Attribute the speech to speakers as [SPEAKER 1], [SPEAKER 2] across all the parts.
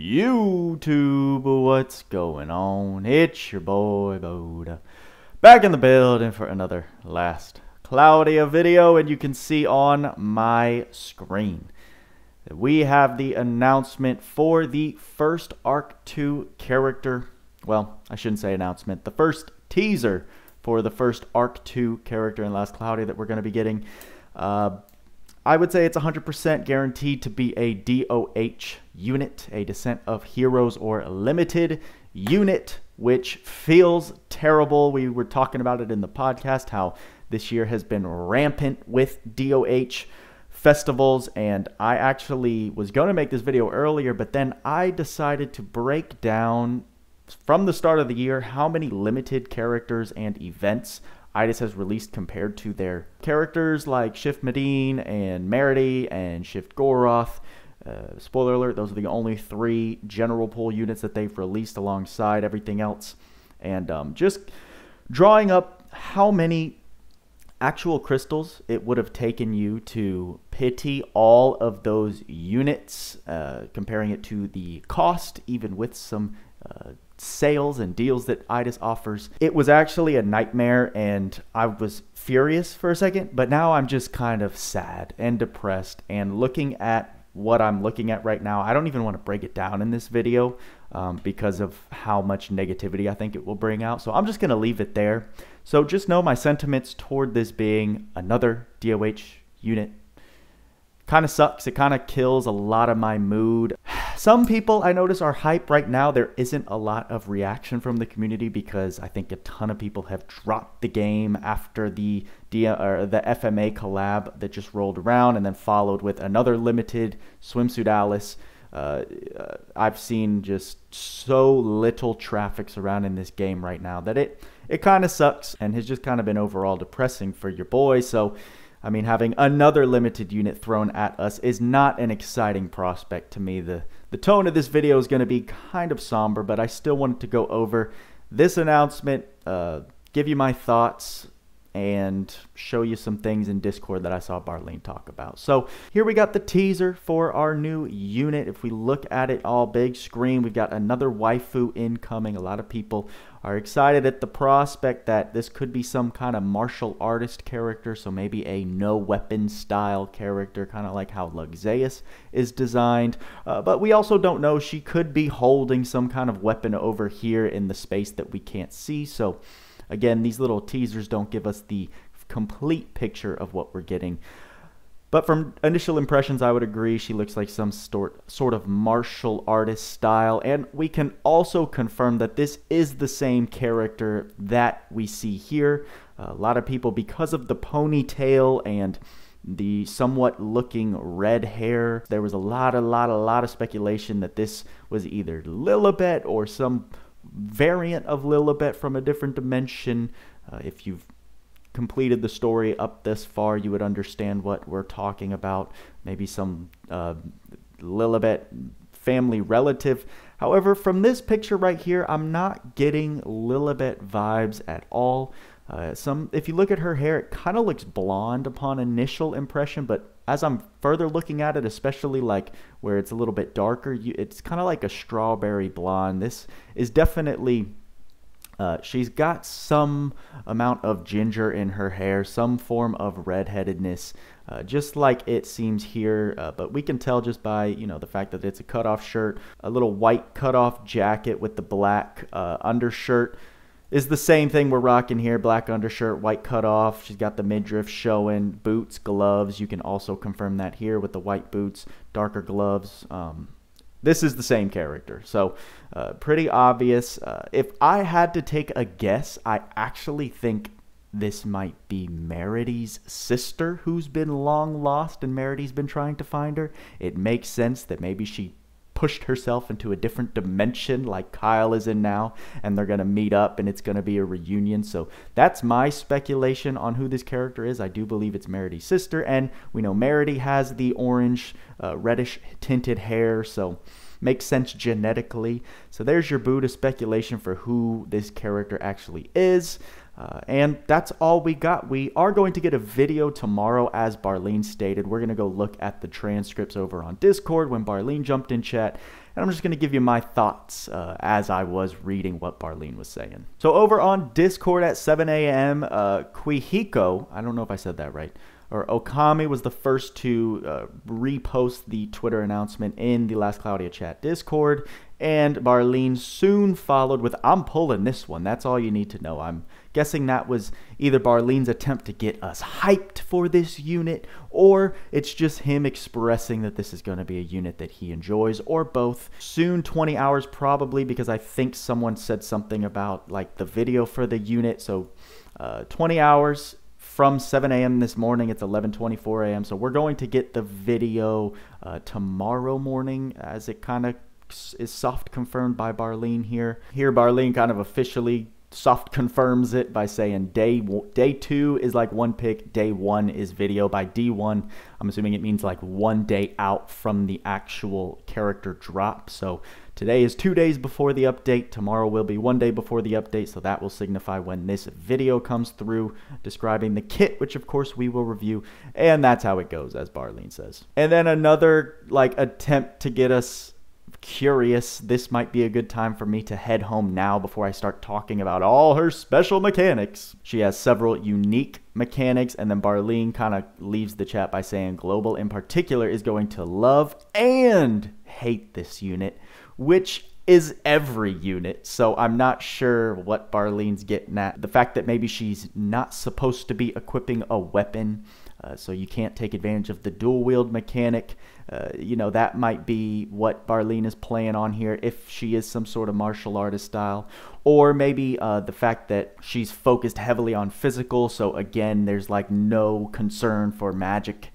[SPEAKER 1] YouTube, what's going on? It's your boy Boda, back in the building for another last Cloudia video, and you can see on my screen that we have the announcement for the first Arc 2 character. Well, I shouldn't say announcement, the first teaser for the first Arc 2 character in Last Cloudia that we're going to be getting. I would say it's 100% guaranteed to be a DOH unit, a Descent of Heroes or Limited unit, which feels terrible. We were talking about it in the podcast, how this year has been rampant with DOH festivals, and I actually was going to make this video earlier, but then I decided to break down from the start of the year how many limited characters and events Eidos has released compared to their characters like Shift Medine and Merity and Shift Goroth. Spoiler alert, those are the only 3 general pool units that they've released alongside everything else. And just drawing up how many actual crystals it would have taken you to pity all of those units, comparing it to the cost, even with some sales and deals that Eidos offers. It was actually a nightmare, and I was furious for a second, but now I'm just kind of sad and depressed, and looking at what I'm looking at right now, I don't even want to break it down in this video because of how much negativity I think it will bring out. So I'm just going to leave it there. So just know my sentiments toward this being another DOH unit kind of sucks. It kind of kills a lot of my mood. Some people I notice are hype right now. There isn't a lot of reaction from the community because I think a ton of people have dropped the game after the FMA collab that just rolled around and then followed with another limited Swimsuit Alice. I've seen just so little traffic surrounding this game right now that it kind of sucks and has just kind of been overall depressing for your boy. So I mean, having another limited unit thrown at us is not an exciting prospect to me. The tone of this video is going to be kind of somber, but I still wanted to go over this announcement, give you my thoughts, and show you some things in Discord that I saw Barlene talk about. So here we got the teaser for our new unit. If we look at it all big screen, we've got another waifu incoming. A lot of people are excited at the prospect that this could be some kind of martial artist character, so maybe a no weapon style character, kind of like how Luxeus is designed. But we also don't know, she could be holding some kind of weapon over here in the space that we can't see. So again, these little teasers don't give us the complete picture of what we're getting. But from initial impressions, I would agree she looks like some sort of martial artist style. And we can also confirm that this is the same character that we see here. A lot of people, because of the ponytail and the somewhat looking red hair, there was a lot of speculation that this was either Lilibet or some variant of Lilibet from a different dimension. If you've completed the story up this far, you would understand what we're talking about. Maybe some Lilibet family relative. However, from this picture right here, I'm not getting Lilibet vibes at all. If you look at her hair, it kind of looks blonde upon initial impression, but as I'm further looking at it, especially like where it's a little bit darker, it's kind of like a strawberry blonde. This is definitely, she's got some amount of ginger in her hair, some form of redheadedness, just like it seems here. But we can tell just by, you know, the fact that it's a cutoff shirt, a little white cutoff jacket with the black undershirt. Is the same thing we're rocking here, black undershirt, white cutoff. She's got the midriff showing, boots, gloves. You can also confirm that here with the white boots, darker gloves. This is the same character, so pretty obvious. If I had to take a guess, I actually think this might be Merity's sister who's been long lost and Merity's been trying to find her. It makes sense that maybe she pushed herself into a different dimension like Kyle is in now, and they're going to meet up and it's going to be a reunion. So that's my speculation on who this character is. I do believe it's Merity's sister, and we know Merity has the orange reddish tinted hair, so makes sense genetically. So there's your Buddha speculation for who this character actually is. And that's all we got. We are going to get a video tomorrow, as Barlene stated. We're going to go look at the transcripts over on Discord when Barlene jumped in chat.
[SPEAKER 2] and I'm just going to give you my thoughts as I was reading what Barleen was saying. So over on Discord at 7 a.m., Quihiko, I don't know if I said that right, or Okami was the first to repost the Twitter announcement in the Last Cloudia chat Discord, and Barleen soon followed with, I'm pulling this one. That's all you need to know. I'm guessing that was either Barleen's attempt to get us hyped for this unit, or it's just him expressing that this is going to be a unit that he enjoys, or both. Soon, 20 hours probably, because I think someone said something about like the video for the unit. So 20 hours from 7 a.m. this morning. It's 11:24 a.m. So we're going to get the video tomorrow morning, as it kind of is soft confirmed by Barleen here. Here Barleen kind of officially soft confirms it by saying day 2 is like one pick, day 1 is video. By D1, I'm assuming it means like 1 day out from the actual character drop. So today is 2 days before the update. Tomorrow will be 1 day before the update. So that will signify when this video comes through describing the kit, which of course we will review. And that's how it goes, as Barleen says. And then another like attempt to get us curious. This might be a good time for me to head home now before I start talking about all her special mechanics. She has several unique mechanics, and then Barleen kind of leaves the chat by saying Global in particular is going to love and hate this unit, which is every unit. So I'm not sure what Barleen's getting at. The fact that maybe she's not supposed to be equipping a weapon, so you can't take advantage of the dual wield mechanic. You know, that might be what Barleen is playing on here, if she is some sort of martial artist style. Or maybe the fact that she's focused heavily on physical, so again, there's like no concern for magic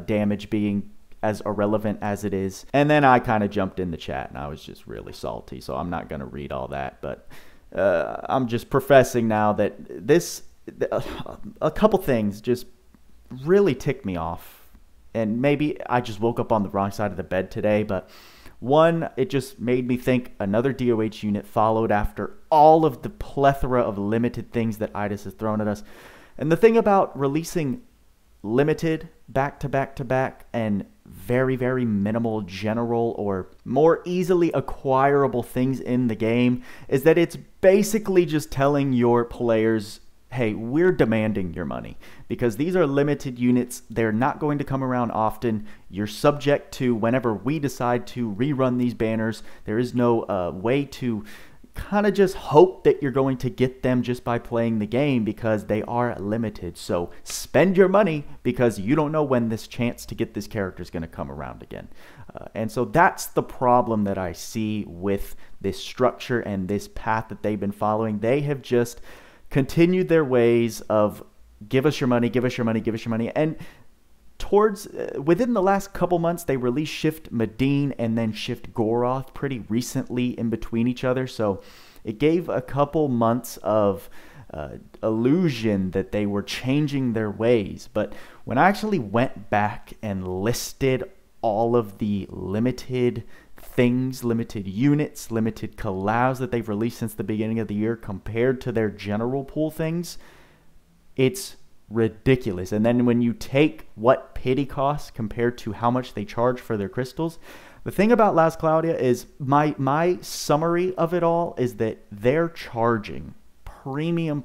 [SPEAKER 2] damage being as irrelevant as it is. And then I kind of jumped in the chat, and I was just really salty, so I'm not going to read all that. But I'm just professing now that this, a couple things just really ticked me off. And maybe I just woke up on the wrong side of the bed today, but one, it just made me think another DOH unit followed after all of the plethora of limited things that IDIS has thrown at us. And the thing about releasing limited back to back to back and very, very minimal general or more easily acquirable things in the game is that it's basically just telling your players, hey, we're demanding your money, because these are limited units. They're not going to come around often. You're subject to whenever we decide to rerun these banners. There is no way to kind of just hope that you're going to get them just by playing the game, because they are limited. So spend your money, because you don't know when this chance to get this character is going to come around again. And so that's the problem that I see with this structure and this path that they've been following. They have just continued their ways of give us your money, give us your money, give us your money. And towards within the last couple months, they released Shift Medine and then Shift Goroth pretty recently in between each other. So it gave a couple months of illusion that they were changing their ways. But when I actually went back and listed all of the limited things, limited units, limited collabs that they've released since the beginning of the year compared to their general pool things, it's ridiculous. And then when you take what pity costs compared to how much they charge for their crystals, the thing about Last Cloudia is my summary of it all is that they're charging premium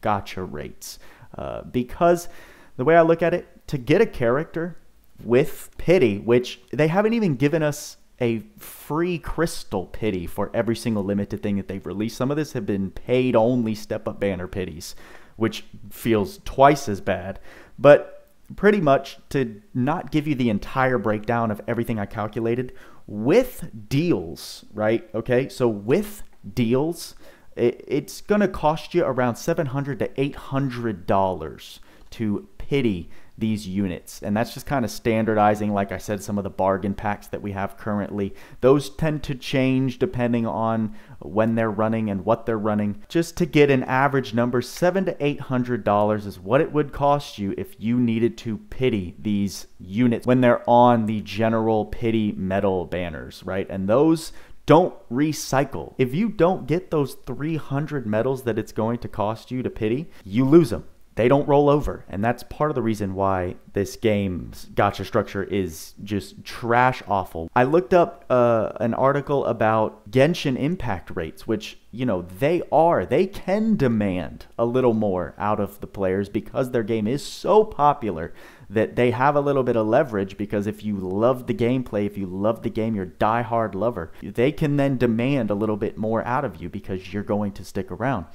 [SPEAKER 2] gacha rates, because the way I look at it, to get a character with pity, which they haven't even given us a free crystal pity for every single limited thing that they've released. Some of this have been paid only step up banner pities, which feels twice as bad. But pretty much, to not give you the entire breakdown of everything I calculated, with deals, right? Okay, so with deals, it's going to cost you around $700 to $800 to pity these units. And that's just kind of standardizing, like I said, some of the bargain packs that we have currently. Those tend to change depending on when they're running and what they're running. Just to get an average number, $700 to $800 is what it would cost you if you needed to pity these units when they're on the general pity metal banners, right? And those don't recycle. If you don't get those 300 medals that it's going to cost you to pity, you lose them. they don't roll over. And that's part of the reason why this game's gacha structure is just trash awful. I looked up an article about Genshin impact rates, which, you know, they can demand a little more out of the players because their game is so popular that they have a little bit of leverage, because if you love the gameplay, if you love the game, you're a diehard lover, they can then demand a little bit more out of you because you're going to stick around.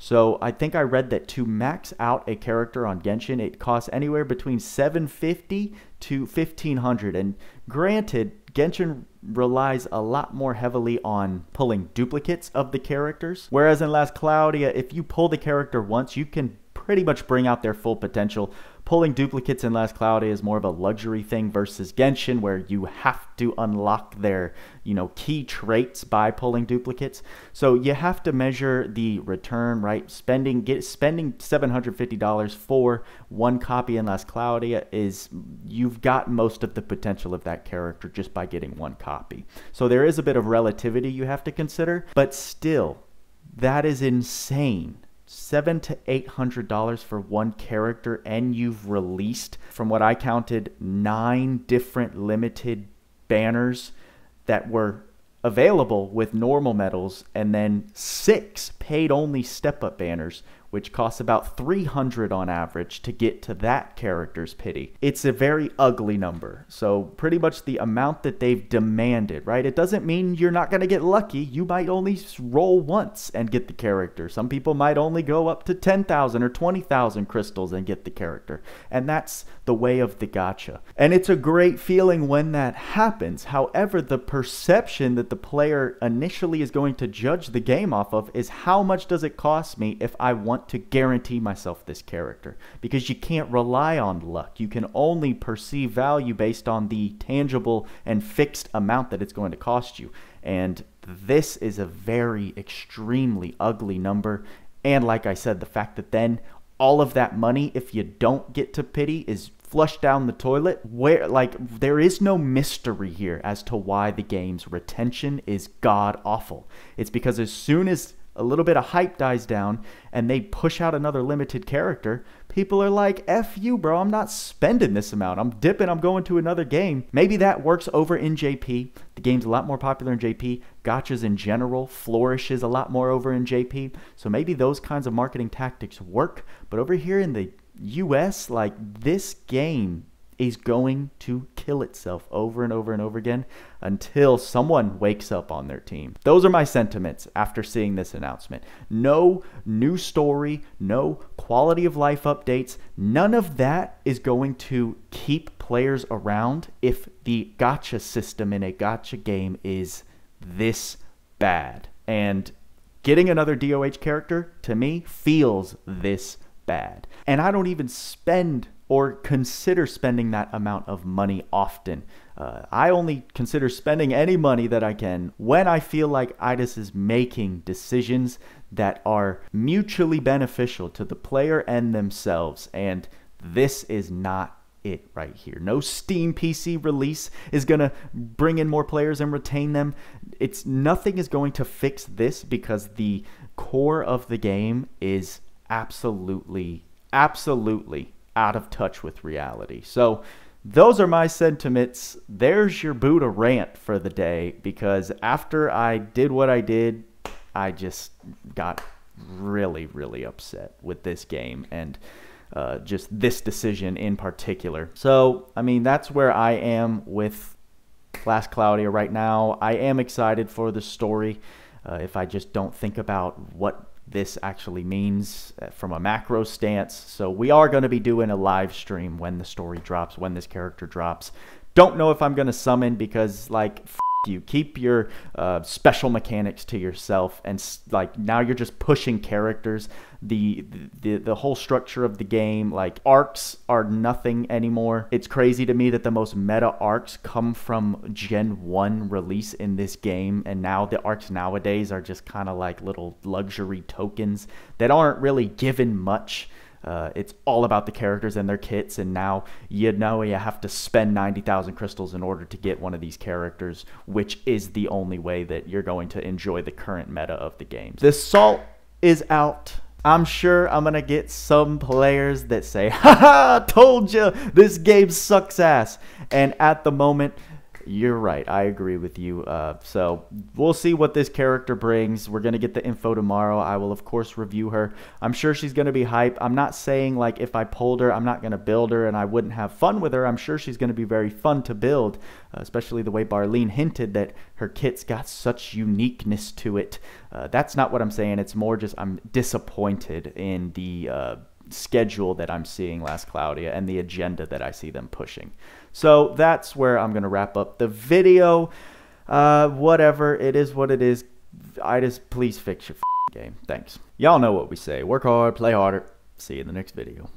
[SPEAKER 2] So I think I read that to max out a character on Genshin, it costs anywhere between $750 to $1,500. And granted, Genshin relies a lot more heavily on pulling duplicates of the characters. Whereas in Last Cloudia, if you pull the character once, you can pretty much bring out their full potential. Pulling duplicates in Last Cloudia is more of a luxury thing versus Genshin, where you have to unlock their, you know, key traits by pulling duplicates. So you have to measure the return, right? Spending $750 for one copy in Last Cloudia is, you've got most of the potential of that character just by getting one copy. So there is a bit of relativity you have to consider, but still, that is insane. $700 to $800 for one character, and you've released, from what I counted, 9 different limited banners that were available with normal medals, and then 6 paid only step-up banners, which costs about $300 on average to get to that character's pity. It's a very ugly number. So pretty much the amount that they've demanded, right? It doesn't mean you're not going to get lucky. You might only roll once and get the character. Some people might only go up to 10,000 or 20,000 crystals and get the character. And that's the way of the gacha. And it's a great feeling when that happens. However, the perception that the player initially is going to judge the game off of is, how much does it cost me if I want to guarantee myself this character? Because you can't rely on luck. You can only perceive value based on the tangible and fixed amount that it's going to cost you. And this is a very extremely ugly number. And like I said, the fact that then all of that money, if you don't get to pity, is flushed down the toilet, where, like, there is no mystery here as to why the game's retention is god awful. It's because as soon as a little bit of hype dies down and they push out another limited character, people are like, F you, bro, I'm not spending this amount. I'm dipping, I'm going to another game. Maybe that works over in JP. The game's a lot more popular in JP. Gachas in general flourishes a lot more over in JP. So maybe those kinds of marketing tactics work. But over here in the US, like, this game is going to kill itself over and over and over again until someone wakes up on their team. Those are my sentiments after seeing this announcement. No new story, no quality of life updates. None of that is going to keep players around if the gacha system in a gacha game is this bad. And getting another DOH character, to me, feels this bad. And I don't even spend or consider spending that amount of money often. I only consider spending any money that I can when I feel like Eidos is making decisions that are mutually beneficial to the player and themselves. And this is not it right here. No Steam PC release is going to bring in more players and retain them. Nothing is going to fix this, because the core of the game is absolutely out of touch with reality. So those are my sentiments. There's your Buddha rant for the day, because after I did what I did, I just got really upset with this game and just this decision in particular. So, I mean, that's where I am with Last Cloudia right now. I am excited for the story. If I just don't think about what this actually means from a macro stance. So we are going to be doing a live stream when the story drops, when this character drops. Don't know if I'm going to summon, because, like, you keep your special mechanics to yourself, and like, now you're just pushing characters. The whole structure of the game, like, arcs are nothing anymore. It's crazy to me that the most meta arcs come from Gen 1 release in this game, and now the arcs nowadays are just kind of like little luxury tokens that aren't really given much. It's all about the characters and their kits, and now you have to spend 90,000 crystals in order to get one of these characters, which is the only way that you're going to enjoy the current meta of the game. The salt is out. I'm sure I'm going to get some players that say, haha, told you this game sucks ass. And at the moment, you're right. I agree with you. So we'll see what this character brings. We're going to get the info tomorrow. I will, of course, review her. I'm sure she's going to be hype. I'm not saying, like, if I pulled her, I'm not going to build her and I wouldn't have fun with her. I'm sure she's going to be very fun to build, especially the way Barleen hinted that her kit's got such uniqueness to it. That's not what I'm saying. It's more just I'm disappointed in the schedule that I'm seeing last Cloudia and the agenda that I see them pushing. So that's where I'm going to wrap up the video. Whatever, it is what it is. Please fix your game. Thanks. Y'all know what we say. Work hard, play harder. See you in the next video.